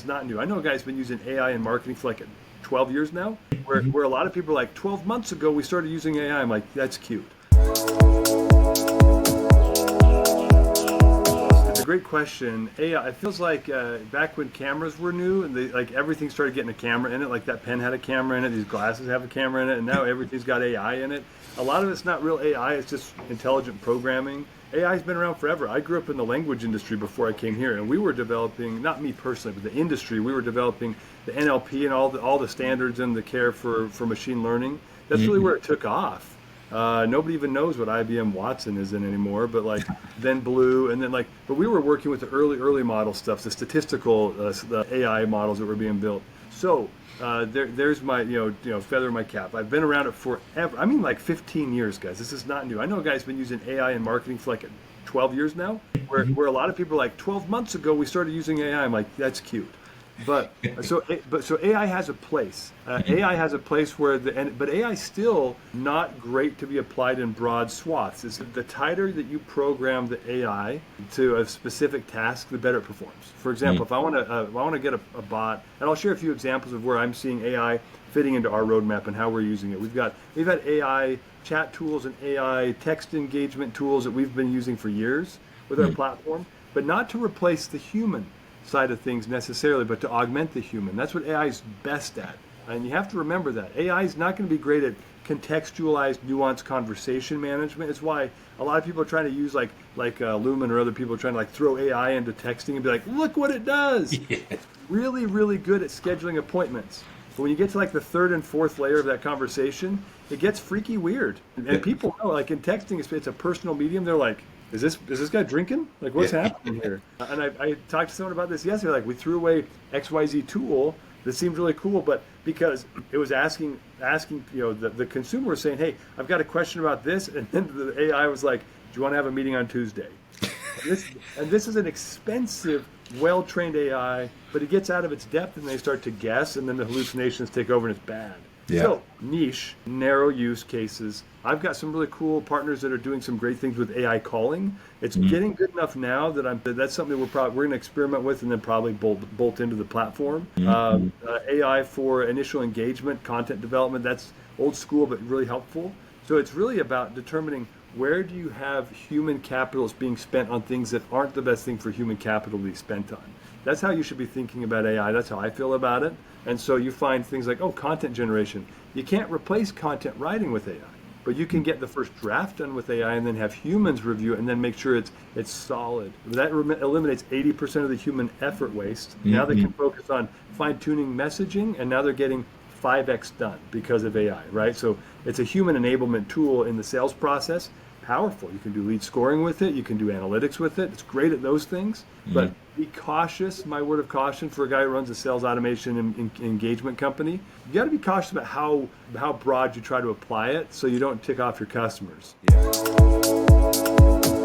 is not new. I know a guy's been using AI in marketing for like 12 years now, where a lot of people are like, 12 months ago we started using AI. I'm like, that's cute. It's a great question. AI, it feels like back when cameras were new and like everything started getting a camera in it, like that pen had a camera in it, these glasses have a camera in it, and now everything's got AI in it. A lot of it's not real AI, it's just intelligent programming. AI's been around forever. I grew up in the language industry before I came here, and we were developing, not me personally, but the industry, we were developing the NLP and all the standards and the care for machine learning. That's really where it took off. Nobody even knows what IBM Watson is in anymore, but like then Blue, and then like, but we were working with the early model stuff, the statistical the AI models that were being built. So there's my feather in my cap. I've been around it forever. I mean, like 15 years, guys. This is not new. I know a guy's been using AI in marketing for like 12 years now, where a lot of people are like, 12 months ago we started using AI. I'm like, that's cute. But so AI has a place. AI has a place where but AI is still not great to be applied in broad swaths. It's the tighter that you program the AI to a specific task, the better it performs. For example, if I want to get a bot, and I'll share a few examples of where I'm seeing AI fitting into our roadmap and how we're using it. We've had AI chat tools and AI text engagement tools that we've been using for years with our platform, but not to replace the human side of things necessarily, but to augment the human. That's what AI is best at. And you have to remember that. AI is not going to be great at contextualized, nuanced conversation management. It's why a lot of people are trying to use like Lumen or other people are trying to like throw AI into texting and be like, look what it does. Yeah. It's really, really good at scheduling appointments. But when you get to like the third and fourth layer of that conversation, it gets freaky weird. And people know, like in texting, it's a personal medium. They're like, is this guy drinking? Like, what's happening here? And I talked to someone about this yesterday. Like, we threw away XYZ tool that seemed really cool, but because it was asking, the consumer was saying, hey, I've got a question about this, and then the AI was like, do you want to have a meeting on Tuesday? And this is an expensive, well-trained AI, but it gets out of its depth and they start to guess, and then the hallucinations take over and it's bad. Yeah. So niche, narrow use cases. I've got some really cool partners that are doing some great things with AI calling. It's getting good enough now that that's something we're going to experiment with and then probably bolt into the platform. AI for initial engagement, content development. That's old school but really helpful. So it's really about determining where do you have human capital that's being spent on things that aren't the best thing for human capital to be spent on. That's how you should be thinking about AI. That's how I feel about it. And so you find things like, content generation. You can't replace content writing with AI, but you can get the first draft done with AI and then have humans review it and then make sure it's solid. That eliminates 80% of the human effort waste. Now they can focus on fine-tuning messaging, and now they're getting 5x done because of AI, right? So it's a human enablement tool in the sales process. Powerful. You can do lead scoring with it. You can do analytics with it. It's great at those things, but be cautious. My word of caution for a guy who runs a sales automation and engagement company, you got to be cautious about how broad you try to apply it so you don't tick off your customers. Yeah.